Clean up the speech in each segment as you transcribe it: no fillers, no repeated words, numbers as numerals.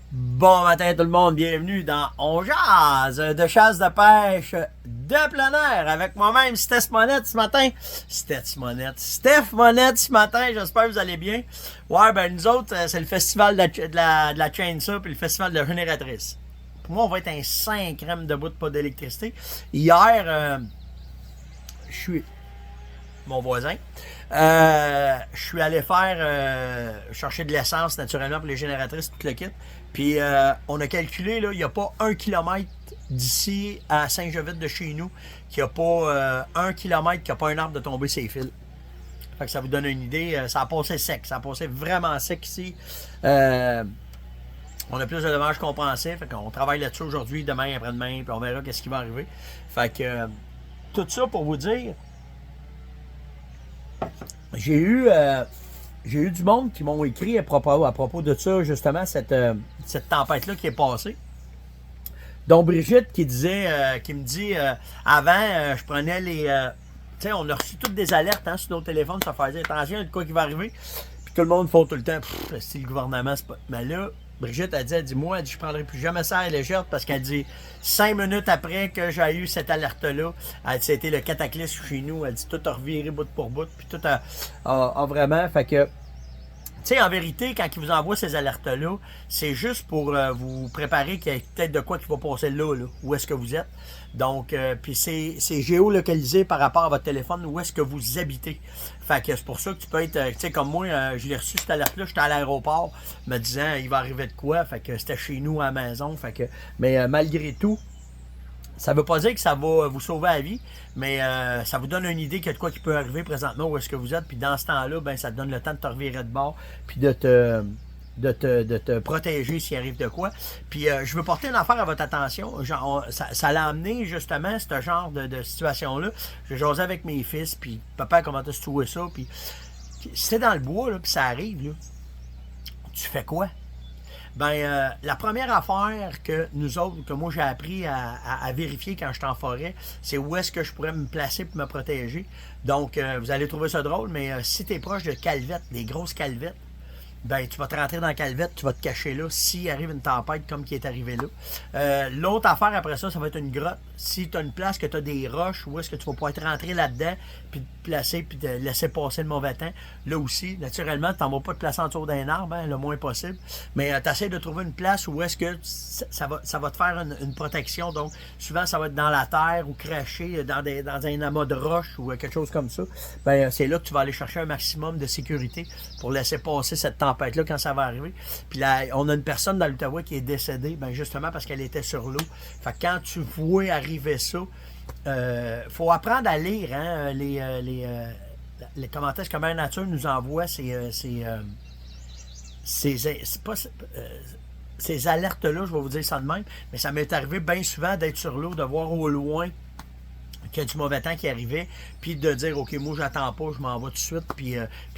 Bon matin tout le monde, bienvenue dans On Jase de chasse de pêche de plein air avec moi-même Steph Monette ce matin. Steph Monette ce matin, j'espère que vous allez bien. Ouais, ben nous autres, c'est le festival de la Chainsaw puis le festival de la génératrice. Pour moi, on va être un 5 crème de bout de pas d'électricité. Hier, je suis mon voisin. Je suis allé chercher de l'essence naturellement pour les génératrices, tout le kit. Puis on a calculé, là, il n'y a pas 1 kilomètre d'ici à Saint-Jovite de chez nous qu'il n'y a pas 1 kilomètre qu'il n'y a pas un arbre de tomber ses fils. Fait que ça vous donne une idée. Ça a passé sec. Ça a passé vraiment sec ici. On a plus de dommages qu'on pensait. Fait qu'on travaille là-dessus aujourd'hui, demain, après-demain, puis on verra qu'est-ce qui va arriver. Fait que tout ça pour vous dire, j'ai eu du monde qui m'ont écrit à propos de ça, justement, cette tempête-là qui est passée. Donc Brigitte qui me dit avant, je prenais les. Tu sais, on a reçu toutes des alertes sur nos téléphones, ça fait dire attention, il y a de quoi qui va arriver. Puis tout le monde fait tout le temps, si le gouvernement, c'est pas. Mais là, Brigitte a dit, moi, elle dit, je prendrai plus jamais ça à la légère parce qu'elle dit 5 minutes après que j'ai eu cette alerte-là, elle dit, c'était le cataclysme chez nous. Elle dit, tout a reviré bout pour bout, puis tout a vraiment. Fait que, tu sais, en vérité, quand ils vous envoient ces alertes-là, c'est juste pour vous préparer qu'il y a peut-être de quoi qui va passer là, où est-ce que vous êtes. Donc, puis c'est géolocalisé par rapport à votre téléphone, où est-ce que vous habitez. Fait que c'est pour ça que tu peux être, tu sais, comme moi, je l'ai reçu cette alerte-là, j'étais à l'aéroport, me disant, il va arriver de quoi. Fait que c'était chez nous à la maison. Fait que, mais malgré tout, ça ne veut pas dire que ça va vous sauver la vie, mais ça vous donne une idée qu'il y a de quoi qui peut arriver présentement où est-ce que vous êtes. Puis dans ce temps-là, ben, ça te donne le temps de te revirer de bord puis de te protéger s'il arrive de quoi. Puis je veux porter une affaire à votre attention. Ça l'a amené justement ce genre de situation-là. Je jasais avec mes fils, puis papa, comment t'as trouvé ça? Puis si t'es dans le bois, là, puis ça arrive, là, tu fais quoi? Ben, la première affaire que nous autres, que moi j'ai appris à vérifier quand je suis en forêt, c'est où est-ce que je pourrais me placer pour me protéger. Donc, vous allez trouver ça drôle, mais si tu es proche de calvettes, des grosses calvettes, ben, tu vas te rentrer dans la calvette, tu vas te cacher là s'il arrive une tempête comme qui est arrivé là. L'autre affaire après ça, ça va être une grotte. Si tu as une place que tu as des roches, où est-ce que tu vas pouvoir te rentrer là-dedans, puis te placer, puis te laisser passer le mauvais temps. Là aussi, naturellement, tu n'en vas pas te placer en dessous d'un arbre, le moins possible. Mais tu essaies de trouver une place où est-ce que ça va te faire une protection. Donc, souvent, ça va être dans la terre ou craché dans un amas de roches ou quelque chose comme ça. Ben, c'est là que tu vas aller chercher un maximum de sécurité pour laisser passer cette tempête-là quand ça va arriver. Puis là, on a une personne dans l'Outaouais qui est décédée, ben justement parce qu'elle était sur l'eau. Fait que quand tu vois arriver ça, faut apprendre à lire les commentaires que Mère Nature nous envoie, ces alertes-là, je vais vous dire ça de même, mais ça m'est arrivé bien souvent d'être sur l'eau, de voir au loin qu'il y a du mauvais temps qui arrivait, puis de dire, OK, moi, j'attends pas, je m'en vais tout de suite. Puis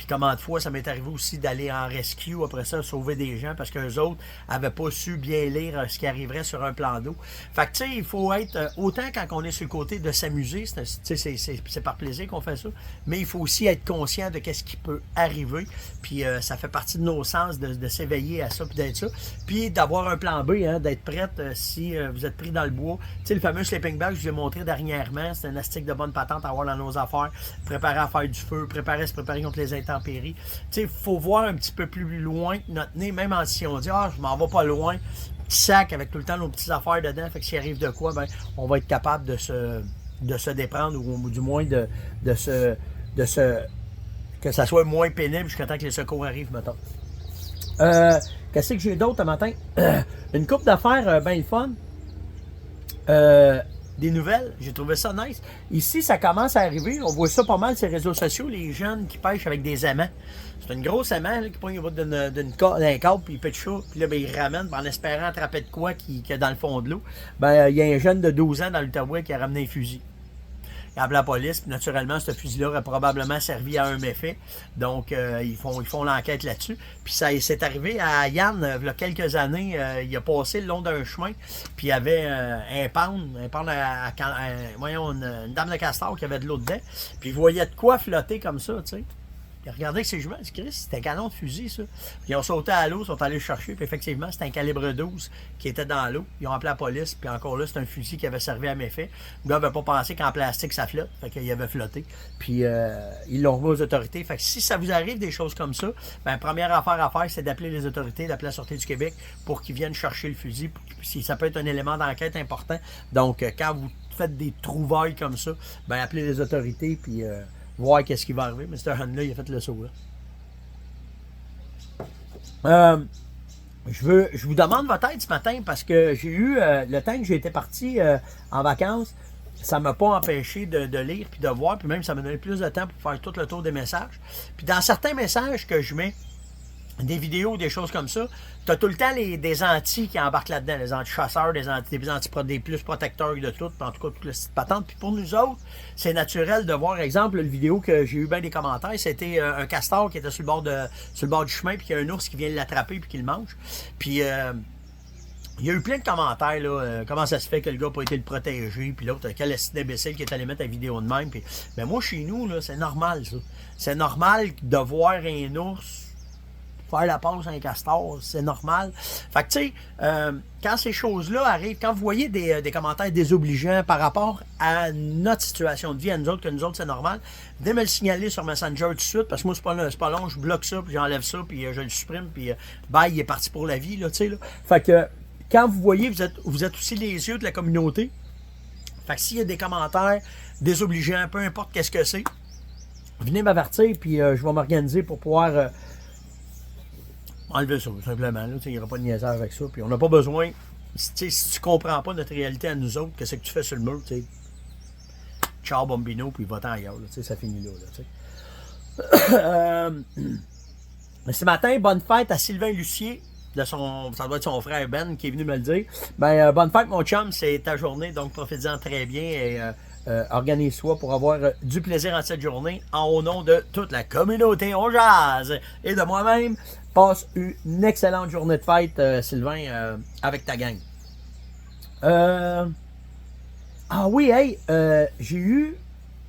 comment de fois, ça m'est arrivé aussi d'aller en rescue, après ça, sauver des gens, parce qu'eux autres n'avaient pas su bien lire ce qui arriverait sur un plan d'eau. Fait que, tu sais, il faut être, autant quand on est sur le côté de s'amuser, c'est par plaisir qu'on fait ça, mais il faut aussi être conscient de ce qui peut arriver. Puis ça fait partie de nos sens de s'éveiller à ça, puis d'être ça. Puis d'avoir un plan B, d'être prête si vous êtes pris dans le bois. Tu sais, le fameux sleeping bag, je vous ai montré dernièrement, c'est un astic de bonne patente à avoir dans nos affaires, préparer à faire du feu, se préparer contre les intempéries. Tu sais, il faut voir un petit peu plus loin que notre nez, même si on dit, je m'en vais pas loin, petit sac avec tout le temps nos petites affaires dedans, fait que s'il arrive de quoi, ben, on va être capable de se déprendre, ou du moins que ça soit moins pénible jusqu'à temps que les secours arrivent, mettons. Qu'est-ce que j'ai d'autre ce matin? Une couple d'affaires bien fun. Des nouvelles, j'ai trouvé ça nice. Ici, ça commence à arriver. On voit ça pas mal sur les réseaux sociaux, les jeunes qui pêchent avec des aimants. C'est une grosse aimant qui pogne au bout d'un câble, puis il pète chaud, puis là, ben, il ramène en espérant attraper de quoi qui est dans le fond de l'eau. Ben, il y a un jeune de 12 ans dans l'Outaouais qui a ramené un fusil. Il a appelé la police, puis naturellement, ce fusil-là aurait probablement servi à un méfait. Donc, ils font l'enquête là-dessus. Puis ça s'est arrivé à Yann, il y a quelques années, il a passé le long d'un chemin, puis il y avait une dame de castor qui avait de l'eau dedans, puis il voyait de quoi flotter comme ça, tu sais. Il a regardé que ses juments, il dit, Chris, c'était un canon de fusil, ça. Puis ils ont sauté à l'eau, ils sont allés le chercher, puis effectivement, c'était un calibre 12 qui était dans l'eau. Ils ont appelé la police, puis encore là, c'est un fusil qui avait servi à méfait. Le gars n'avait pas pensé qu'en plastique, ça flotte, fait qu'il avait flotté. Puis ils l'ont remis aux autorités. Fait que si ça vous arrive des choses comme ça, ben, première affaire à faire, c'est d'appeler les autorités, d'appeler la Sûreté du Québec pour qu'ils viennent chercher le fusil. Si ça peut être un élément d'enquête important. Donc, quand vous faites des trouvailles comme ça, ben, appelez les autorités, puis voir qu'est-ce qui va arriver. Mr. Hunt, il a fait le saut, là. Je vous demande votre aide ce matin parce que j'ai eu, le temps que j'ai été parti en vacances, ça ne m'a pas empêché de lire puis de voir, puis même ça m'a donné plus de temps pour faire tout le tour des messages. Puis dans certains messages que je mets, des vidéos, des choses comme ça, tu as tout le temps des antis qui embarquent là-dedans, les anti-chasseurs, des plus protecteurs de tout, en tout cas, toutes les petites patentes. Puis pour nous autres, c'est naturel de voir, exemple, le vidéo que j'ai eu bien des commentaires, c'était un castor qui était sur le bord du chemin, puis qu'il y a un ours qui vient l'attraper, puis qui le mange. Puis il y a eu plein de commentaires, là, comment ça se fait que le gars n'a pas été le protéger, puis l'autre, quel imbécile qui est allé mettre la vidéo de même. Puis, ben moi, chez nous, là, c'est normal, ça. C'est normal de voir un ours faire la passe à un castor, c'est normal. Fait que, tu sais, quand ces choses-là arrivent, quand vous voyez des commentaires désobligeants par rapport à notre situation de vie, à nous autres, que nous autres, c'est normal, venez me le signaler sur Messenger tout de suite, parce que moi, c'est pas long, je bloque ça, puis j'enlève ça, puis je le supprime, puis bye, il est parti pour la vie, là, tu sais, là. Fait que, quand vous voyez, vous êtes aussi les yeux de la communauté. Fait que s'il y a des commentaires désobligeants, peu importe qu'est-ce que c'est, venez m'avertir, puis je vais m'organiser pour pouvoir enlever ça, simplement. Là, il n'y aura pas de niaisage avec ça. Puis on n'a pas besoin. Si tu ne comprends pas notre réalité à nous autres, qu'est-ce que tu fais sur le mur, tu sais. Ciao, Bombino, puis va-t'en ailleurs. Là, ça finit là. Ce matin, bonne fête à Sylvain Lucier. Ça doit être son frère Ben qui est venu me le dire. Ben, bonne fête, mon chum, c'est ta journée, donc profite-en très bien et organise-toi pour avoir du plaisir en cette journée au nom de toute la communauté On Jase et de moi-même. Passe une excellente journée de fête, Sylvain, avec ta gang. Ah oui, hey, j'ai eu...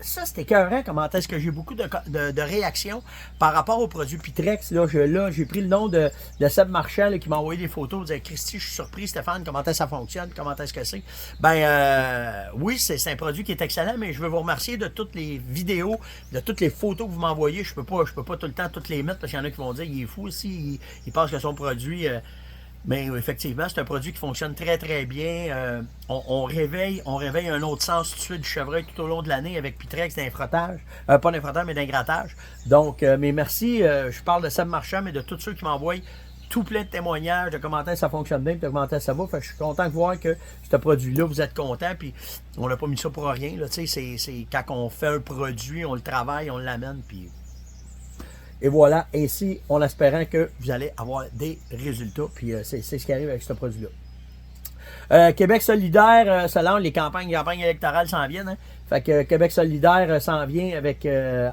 Ça, c'était écœurant, comment est-ce que j'ai beaucoup de réactions par rapport au produit Pitrex. Là, j'ai pris le nom de Seb Marchand là, qui m'a envoyé des photos. Il disait, Christy, je suis surpris, Stéphane, comment est-ce que ça fonctionne, comment est-ce que c'est. Ben, oui, c'est un produit qui est excellent, mais je veux vous remercier de toutes les vidéos, de toutes les photos que vous m'envoyez. Je peux pas tout le temps toutes les mettre parce qu'il y en a qui vont dire, il est fou aussi, il pense que son produit... Mais effectivement, c'est un produit qui fonctionne très très bien. On réveille un autre sens tout de suite du chevreuil tout au long de l'année avec Pitrex d'un frottage. Pas d'un frottage, mais d'un grattage. Donc, mais merci. Je parle de Seb Marchand, mais de tous ceux qui m'envoient tout plein de témoignages, de commentaires ça fonctionne bien, de commentaires ça va. Fait que je suis content de voir que ce produit-là, vous êtes content. Puis on n'a pas mis ça pour rien. Là, c'est quand on fait un produit, on le travaille, on l'amène. Puis et voilà, ainsi, en espérant que vous allez avoir des résultats. Puis c'est ce qui arrive avec ce produit-là. Québec solidaire, selon les campagnes électorales s'en viennent. Hein? Fait que Québec solidaire s'en vient avec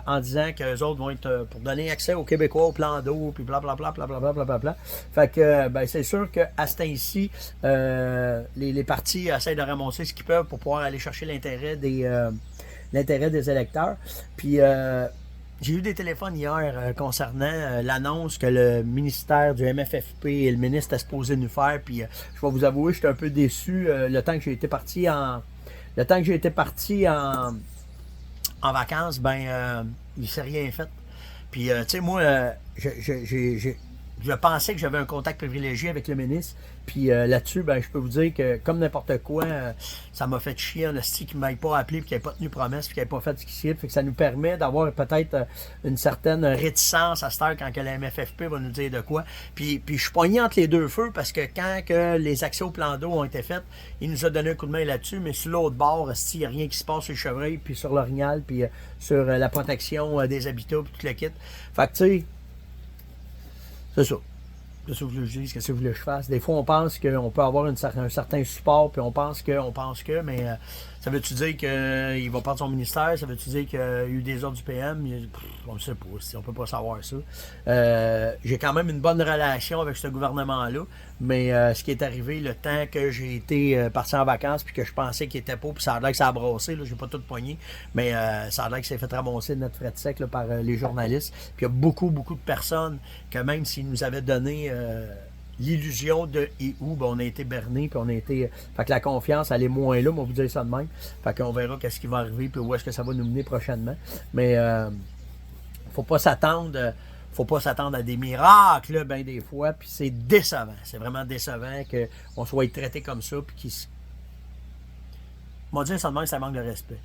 en disant qu'eux autres vont être pour donner accès aux Québécois au plan d'eau, puis blablabla, blablabla, blablabla. Fait que ben, c'est sûr qu'à ce temps-ci, les partis essaient de ramasser ce qu'ils peuvent pour pouvoir aller chercher l'intérêt des électeurs. Puis j'ai eu des téléphones hier concernant l'annonce que le ministère du MFFP et le ministre est supposé nous faire. Puis je vais vous avouer, j'étais un peu déçu le temps que j'ai été parti en vacances, ben il s'est rien fait. Puis tu sais, moi, je pensais que j'avais un contact privilégié avec le ministre. Puis là-dessus, ben, je peux vous dire que, comme n'importe quoi, ça m'a fait chier en hostie qu'il ne m'aille pas appelé, puis qu'il n'ait pas tenu promesse, puis qu'il n'ait pas fait ce qu'il s'y est. Fait que ça nous permet d'avoir peut-être une certaine réticence à cette heure quand que la MFFP va nous dire de quoi. Puis je suis poigné entre les deux feux parce que quand que les accès au plan d'eau ont été faits, il nous a donné un coup de main là-dessus, mais sur l'autre bord, il n'y a rien qui se passe sur le chevreuil, puis sur l'orignal, puis sur la protection des habitats, puis tout le kit. Fait que tu sais, c'est ça. Qu'est-ce que vous voulez que je dise? Qu'est-ce que vous voulez que je fasse? Des fois, on pense qu'on peut avoir un certain support, puis on pense que, mais ça veut-tu dire qu'il va perdre son ministère? Ça veut-tu dire qu'il y a eu des ordres du PM? On ne sait pas, on peut pas savoir ça. J'ai quand même une bonne relation avec ce gouvernement-là, mais ce qui est arrivé, le temps que j'ai été parti en vacances, puis que je pensais qu'il était pas, puis ça a l'air que ça a brassé, là, j'ai pas tout poigné, mais ça a l'air que c'est fait ramasser de notre frais de sec là, par les journalistes. Puis il y a beaucoup de personnes que même s'ils nous avaient donné l'illusion de et où, ben, on a été bernés, puis on a été. Fait que la confiance, elle est moins là, mais on vous dire ça de même. Fait qu'on verra qu'est-ce qui va arriver, puis où est-ce que ça va nous mener prochainement. Mais faut pas s'attendre. Faut pas s'attendre à des miracles, là, ben des fois, puis c'est décevant. C'est vraiment décevant qu'on soit traité comme ça, puis qu'ils. On va dire ça de même, ça manque de respect.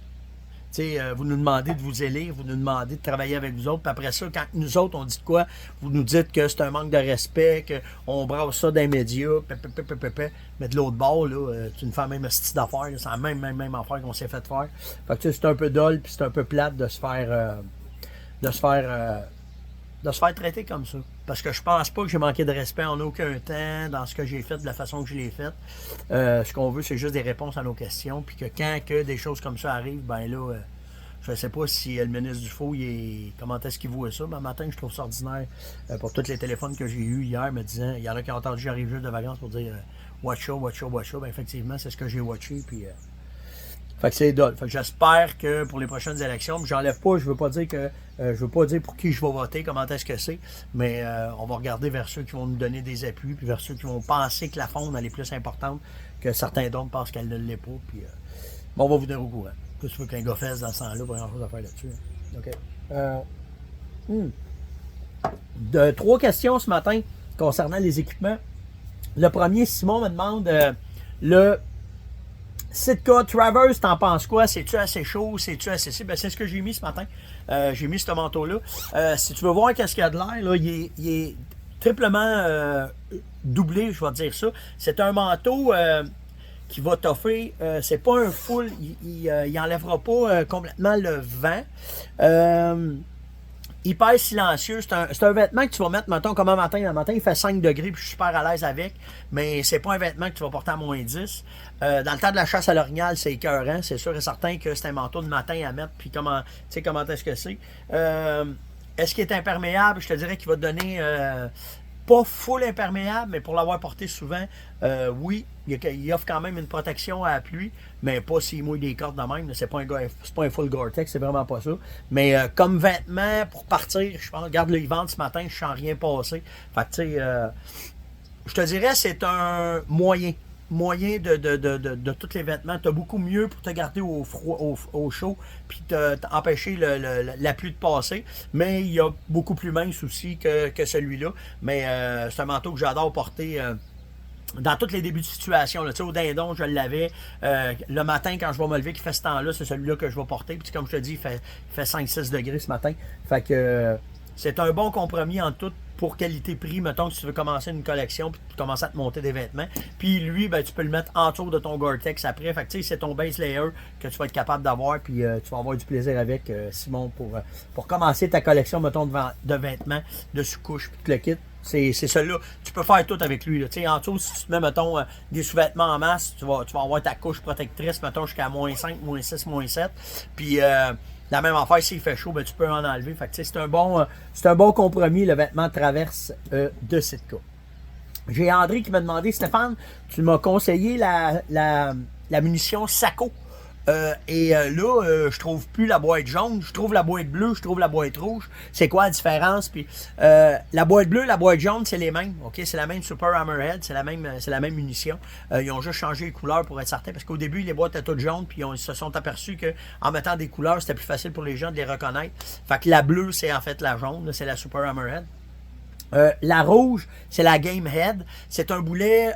Vous nous demandez de vous élire, vous nous demandez de travailler avec vous autres, puis après ça, quand nous autres, on dit de quoi, vous nous dites que c'est un manque de respect, qu'on brasse ça dans les médias, mais de l'autre bord, là, tu nous fais la même style d'affaires, c'est la même affaire qu'on s'est fait faire. Fait que c'est un peu dole, puis c'est un peu plate de se faire traiter comme ça. Parce que je pense pas que j'ai manqué de respect en aucun temps dans ce que j'ai fait, de la façon que je l'ai fait. Ce qu'on veut, c'est juste des réponses à nos questions. Puis que quand des choses comme ça arrivent, ben là, je sais pas si le ministre Dufault, comment est-ce qu'il voit ça. Mais matin, je trouve ça ordinaire pour tous les téléphones que j'ai eus hier me disant, il y en a qui ont entendu j'arrive juste de vacances pour dire watch out. Ben effectivement, c'est ce que j'ai watché. Puis fait que c'est dole. Fait que j'espère que pour les prochaines élections, j'enlève pas, je veux pas dire pour qui je vais voter, comment est-ce que c'est, mais on va regarder vers ceux qui vont nous donner des appuis, puis vers ceux qui vont penser que la faune elle est plus importante que certains d'autres pensent qu'elle ne l'est pas. Puis on va vous donner au courant. Qu'est-ce que tu veux qu'un gars fasse dans ce temps-là, pas grand-chose à faire là-dessus. OK. 3 questions ce matin concernant les équipements. Le premier, Simon me demande le Sitka Traverse, t'en penses quoi? C'est-tu assez chaud? C'est-tu assez si? Ben, c'est ce que j'ai mis ce matin. J'ai mis ce manteau-là. Si tu veux voir qu'est-ce qu'il y a de l'air, là, il est triplement doublé, je vais te dire ça. C'est un manteau qui va t'offrir. C'est pas un full. Il enlèvera pas complètement le vent. Hyper silencieux. C'est un vêtement que tu vas mettre, mettons, comme un matin. Le matin, il fait 5 degrés, puis je suis super à l'aise avec. Mais c'est pas un vêtement que tu vas porter à moins 10. Dans le temps de la chasse à l'orignal, c'est écœurant. C'est sûr et certain que c'est un manteau de matin à mettre. Puis comment est-ce que c'est? Est-ce qu'il est imperméable? Je te dirais qu'il va te donner pas full imperméable, mais pour l'avoir porté souvent, oui, il offre quand même une protection à la pluie, mais pas s'il mouille des cordes de même. C'est pas un full Gore-Tex, c'est vraiment pas ça. Mais comme vêtement pour partir, je pense, regarde le vent ce matin, je sens rien passer. Fait que tu sais, je te dirais c'est un moyen de tous les vêtements. Tu as beaucoup mieux pour te garder au froid, au chaud, puis empêcher la pluie de passer. Mais il y a beaucoup plus mince aussi que celui-là. Mais c'est un manteau que j'adore porter dans tous les débuts de situation. Là. Au dindon, je l'avais. Le matin, quand je vais me lever, qui fait ce temps-là, c'est celui-là que je vais porter. Puis comme je te dis, il fait 5-6 degrés ce matin. Fait que c'est un bon compromis en tout. Pour qualité-prix, mettons que tu veux commencer une collection puis tu commences à te monter des vêtements. Puis lui, ben, tu peux le mettre en dessous de ton Gore-Tex après. Fait que c'est ton base layer que tu vas être capable d'avoir. Puis tu vas avoir du plaisir avec, Simon, pour commencer ta collection, mettons, de vêtements, de sous-couches, puis tout le kit. C'est celui-là. Tu peux faire tout avec lui. Là. En dessous, si tu te mets, mettons, des sous-vêtements en masse, tu vas avoir ta couche protectrice, mettons, jusqu'à moins 5, moins 6, moins 7. Puis la même affaire, s'il fait chaud, ben, tu peux en enlever. Fait que, c'est un bon compromis, le vêtement Traverse de Sitka. J'ai André qui m'a demandé, Stéphane, tu m'as conseillé la munition Sako. Là, je trouve plus la boîte jaune, je trouve la boîte bleue, je trouve la boîte rouge. C'est quoi la différence? Puis la boîte bleue, la boîte jaune, c'est les mêmes. Ok, c'est la même Super Hammerhead, c'est la même munition. Ils ont juste changé les couleurs pour être certains, parce qu'au début, les boîtes étaient toutes jaunes, puis ils se sont aperçus qu'en mettant des couleurs, c'était plus facile pour les gens de les reconnaître. Fait que la bleue, c'est en fait la jaune, c'est la Super Hammerhead. La rouge, c'est la Game Head. C'est un boulet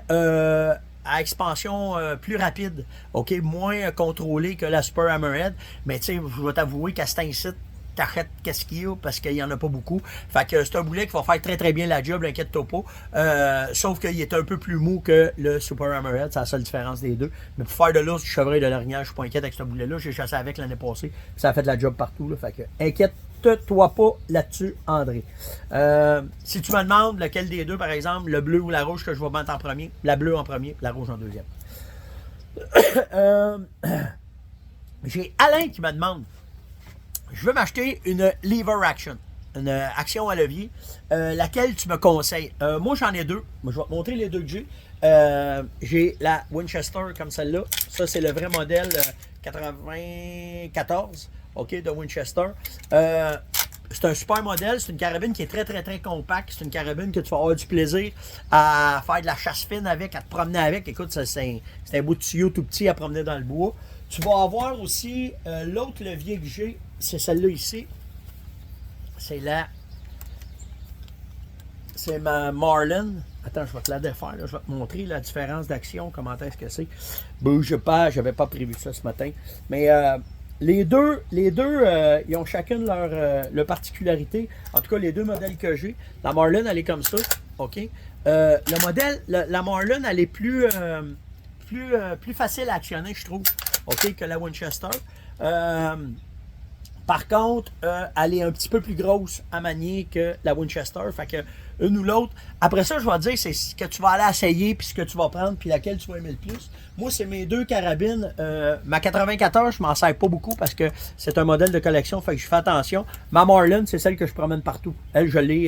à expansion plus rapide, ok, moins contrôlé que la Super Hammerhead, mais tu sais, je vais t'avouer qu'à cet incite, t'arrêtes qu'est-ce qu'il y a parce qu'il n'y en a pas beaucoup. Fait que c'est un boulet qui va faire très très bien la job, inquiète-toi pas. Sauf qu'il est un peu plus mou que le Super Hammerhead, c'est la seule différence des deux. Mais pour faire de l'ours, du chevreuil, de l'orignal, je suis pas inquiète avec ce boulet-là. J'ai chassé avec l'année passée, ça a fait de la job partout. Là, fait que inquiète Inquiète-toi pas là-dessus, André. Si tu me demandes lequel des deux, par exemple, le bleu ou la rouge que je vais mettre en premier, la bleue en premier, la rouge en deuxième. J'ai Alain qui me demande, je veux m'acheter une lever action, une action à levier, laquelle tu me conseilles. Moi, j'en ai deux. Moi, je vais te montrer les deux que j'ai. J'ai la Winchester comme celle-là. Ça, c'est le vrai modèle 94, OK, de Winchester. C'est un super modèle. C'est une carabine qui est très, très, très compacte. C'est une carabine que tu vas avoir du plaisir à faire de la chasse fine avec, à te promener avec. Écoute, c'est un bout de tuyau tout petit à promener dans le bois. Tu vas avoir aussi l'autre levier que j'ai. C'est celle-là ici. C'est ma Marlin. Attends, je vais te la défaire. Là. Je vais te montrer la différence d'action. Comment est-ce que c'est. Bouge pas. J'avais pas prévu ça ce matin. Mais les deux ils ont chacune leur particularité. En tout cas, les deux modèles que j'ai. La Marlin, elle est comme ça. OK. Le modèle, la Marlin, elle est plus facile à actionner, je trouve. OK, que la Winchester. Par contre, elle est un petit peu plus grosse à manier que la Winchester. Fait que une ou l'autre. Après ça, je vais te dire, c'est ce que tu vas aller essayer, puis ce que tu vas prendre, puis laquelle tu vas aimer le plus. Moi, c'est mes deux carabines. Ma 94, je m'en sers pas beaucoup parce que c'est un modèle de collection, fait que je fais attention. Ma Marlin, c'est celle que je promène partout. Elle, je l'ai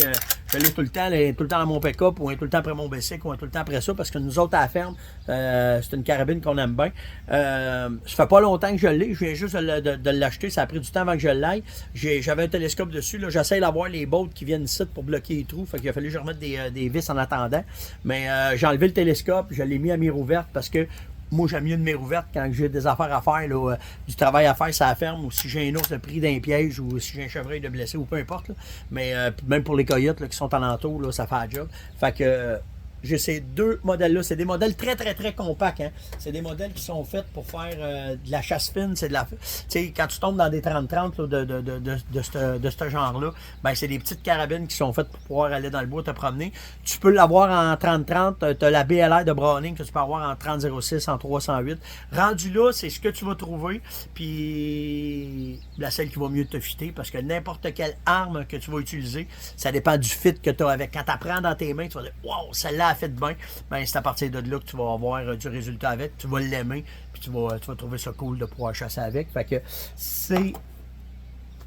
tout le temps. Elle est tout le temps dans mon pick-up, ou elle est tout le temps après mon bicycle, ou elle est tout le temps après ça, parce que nous autres, à la ferme, c'est une carabine qu'on aime bien. Ça fait pas longtemps que je l'ai. Je viens juste de l'acheter. Ça a pris du temps avant que je l'aille. J'avais un télescope dessus. J'essaie d'avoir les bottes qui viennent ici pour bloquer les trous. Fait qu'il a fallu que je remette des vis en attendant. Mais j'ai enlevé le télescope. Je l'ai mis à mire ouverte parce que moi, j'aime mieux une mire ouverte quand j'ai des affaires à faire, là, du travail à faire, ça la ferme, ou si j'ai un ours de pris d'un piège, ou si j'ai un chevreuil de blessé, ou peu importe. Là. Mais même pour les coyotes là, qui sont alentour, là, ça fait un job. Fait que j'ai ces deux modèles-là. C'est des modèles très, très, très compacts. Hein. C'est des modèles qui sont faits pour faire de la chasse fine. C'est de la. Tu sais, quand tu tombes dans des 30-30 de ce genre-là, ben c'est des petites carabines qui sont faites pour pouvoir aller dans le bois te promener. Tu peux l'avoir en 30-30. Tu as la BLR de Browning que tu peux avoir en 30-06, en 308. Rendu là, c'est ce que tu vas trouver. Puis la celle qui va mieux te fitter parce que n'importe quelle arme que tu vas utiliser, ça dépend du fit que tu as avec. Quand tu apprends dans tes mains, tu vas dire wow, celle-là a fait bien, ben c'est à partir de là que tu vas avoir du résultat avec, tu vas l'aimer, puis tu vas trouver ça cool de pouvoir chasser avec. Fait que c'est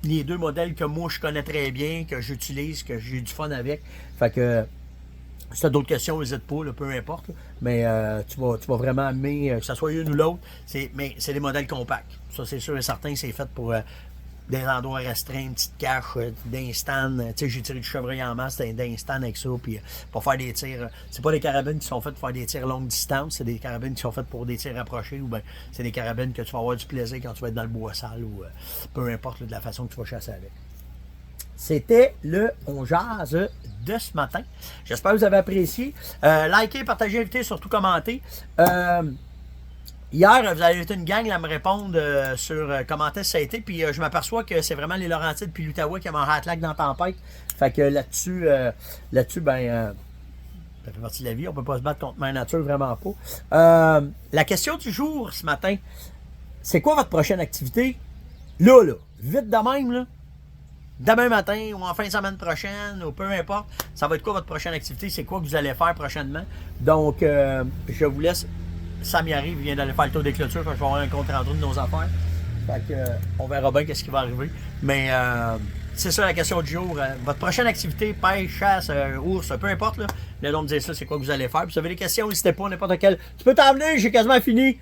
les deux modèles que moi je connais très bien, que j'utilise, que j'ai du fun avec. Fait que si tu as d'autres questions, n'hésite pas, là, peu importe. Là. Mais tu vas vraiment aimer, que ce soit une ou l'autre, mais c'est des modèles compacts. Ça, c'est sûr et certain, c'est fait pour des endroits restreints, une petite cache d'instant. Tu sais, j'ai tiré du chevreuil en masse d'instant avec ça, puis pour faire des tirs. C'est pas des carabines qui sont faites pour faire des tirs longue distance, c'est des carabines qui sont faites pour des tirs rapprochés, ou bien c'est des carabines que tu vas avoir du plaisir quand tu vas être dans le bois sale, ou peu importe là, de la façon que tu vas chasser avec. C'était le On Jase de ce matin. J'espère que vous avez apprécié. Likez, partagez, invitez, surtout commentez. Hier, vous avez été une gang à me répondre sur comment ça a été, puis je m'aperçois que c'est vraiment les Laurentides puis l'Outaouais qui ont un hatlac dans la tempête. Fait que là-dessus, ben, ça fait partie de la vie, on peut pas se battre contre Mère Nature, vraiment pas. La question du jour ce matin, c'est quoi votre prochaine activité? Là, vite de même, là. Demain matin ou en fin de semaine prochaine, ou peu importe, ça va être quoi votre prochaine activité? C'est quoi que vous allez faire prochainement? Donc, je vous laisse. Sam y arrive, il vient d'aller faire le tour des clôtures, je vais avoir un compte rendu de nos affaires. Fait que, on verra bien qu'est-ce qui va arriver. Mais c'est ça la question du jour. Votre prochaine activité, pêche, chasse, ours, peu importe, là. Venez donc me dire ça, c'est quoi que vous allez faire. Puis si vous avez des questions, n'hésitez pas, n'importe quelle. Tu peux t'emmener, j'ai quasiment fini.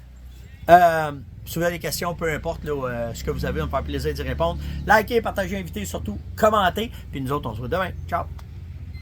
Si vous avez des questions, peu importe là, ce que vous avez, on me faire plaisir d'y répondre. Likez, partagez, invitez, surtout commentez. Puis nous autres, on se voit demain. Ciao!